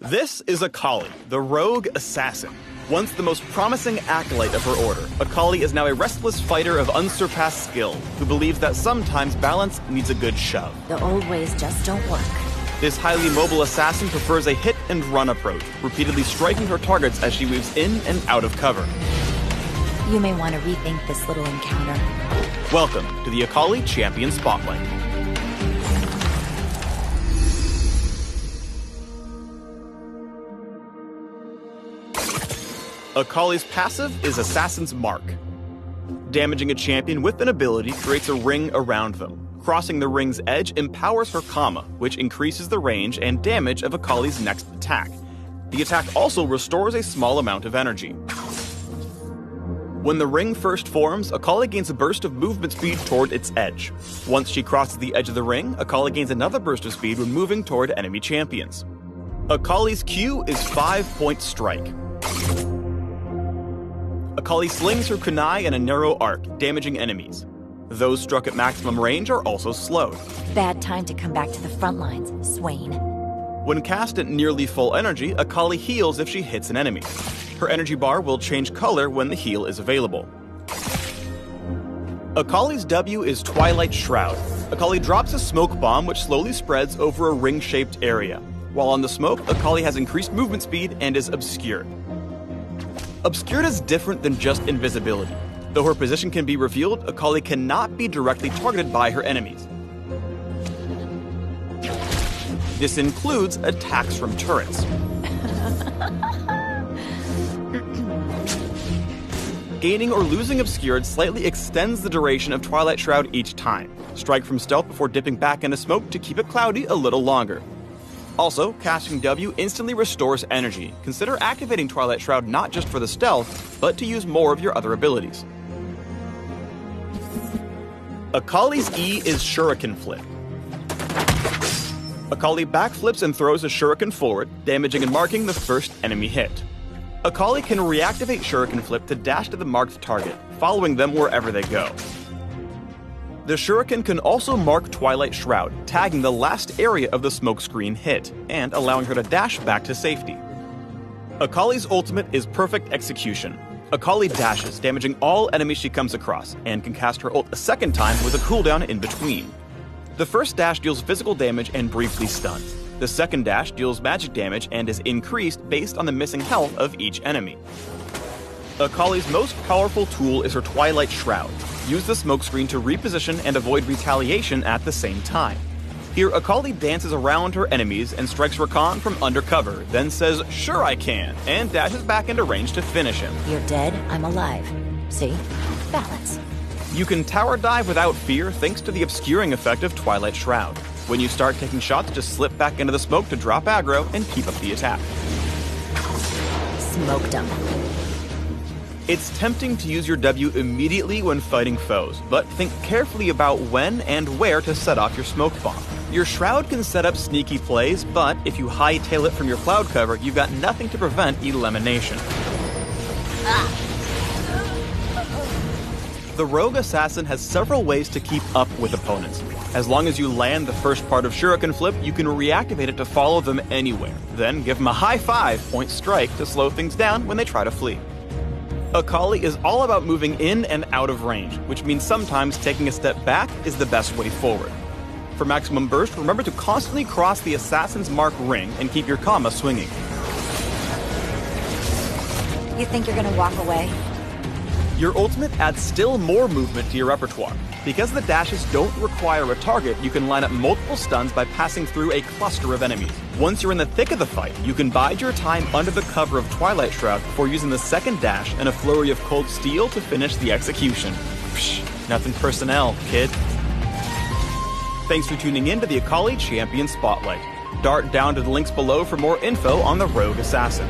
This is Akali, the rogue assassin. Once the most promising acolyte of her order, Akali is now a restless fighter of unsurpassed skill who believes that sometimes balance needs a good shove. The old ways just don't work. This highly mobile assassin prefers a hit-and-run approach, repeatedly striking her targets as she moves in and out of cover. You may want to rethink this little encounter. Welcome to the Akali Champion Spotlight. Akali's passive is Assassin's Mark. Damaging a champion with an ability creates a ring around them. Crossing the ring's edge empowers her Kama, which increases the range and damage of Akali's next attack. The attack also restores a small amount of energy. When the ring first forms, Akali gains a burst of movement speed toward its edge. Once she crosses the edge of the ring, Akali gains another burst of speed when moving toward enemy champions. Akali's Q is 5-point strike. Akali slings her kunai in a narrow arc, damaging enemies. Those struck at maximum range are also slowed. Bad time to come back to the front lines, Swain. When cast at nearly full energy, Akali heals if she hits an enemy. Her energy bar will change color when the heal is available. Akali's W is Twilight Shroud. Akali drops a smoke bomb which slowly spreads over a ring-shaped area. While on the smoke, Akali has increased movement speed and is obscured. Obscured is different than just invisibility. Though her position can be revealed, Akali cannot be directly targeted by her enemies. This includes attacks from turrets. Gaining or losing Obscured slightly extends the duration of Twilight Shroud each time. Strike from stealth before dipping back into smoke to keep it cloudy a little longer. Also, casting W instantly restores energy. Consider activating Twilight Shroud not just for the stealth, but to use more of your other abilities. Akali's E is Shuriken Flip. Akali backflips and throws a shuriken forward, damaging and marking the first enemy hit. Akali can reactivate Shuriken Flip to dash to the marked target, following them wherever they go. The shuriken can also mark Twilight Shroud, tagging the last area of the smokescreen hit, and allowing her to dash back to safety. Akali's ultimate is Perfect Execution. Akali dashes, damaging all enemies she comes across, and can cast her ult a second time with a cooldown in between. The first dash deals physical damage and briefly stuns. The second dash deals magic damage and is increased based on the missing health of each enemy. Akali's most powerful tool is her Twilight Shroud. Use the smokescreen to reposition and avoid retaliation at the same time. Here, Akali dances around her enemies and strikes Rakan from undercover, then says, "Sure I can," and dashes back into range to finish him. You're dead, I'm alive. See? Balance. You can tower dive without fear thanks to the obscuring effect of Twilight Shroud. When you start taking shots, just slip back into the smoke to drop aggro and keep up the attack. Smoked 'em. It's tempting to use your W immediately when fighting foes, but think carefully about when and where to set off your smoke bomb. Your Shroud can set up sneaky plays, but if you hightail it from your cloud cover, you've got nothing to prevent elimination. The rogue assassin has several ways to keep up with opponents. As long as you land the first part of Shuriken Flip, you can reactivate it to follow them anywhere. Then give them a high 5-point strike to slow things down when they try to flee. Akali is all about moving in and out of range, which means sometimes taking a step back is the best way forward. For maximum burst, remember to constantly cross the Assassin's Mark ring and keep your Kama swinging. You think you're gonna walk away? Your ultimate adds still more movement to your repertoire. Because the dashes don't require a target, you can line up multiple stuns by passing through a cluster of enemies. Once you're in the thick of the fight, you can bide your time under the cover of Twilight Shroud before using the second dash and a flurry of cold steel to finish the execution. Psh, nothing personnel, kid. Thanks for tuning in to the Akali Champion Spotlight. Dart down to the links below for more info on the Rogue Assassin.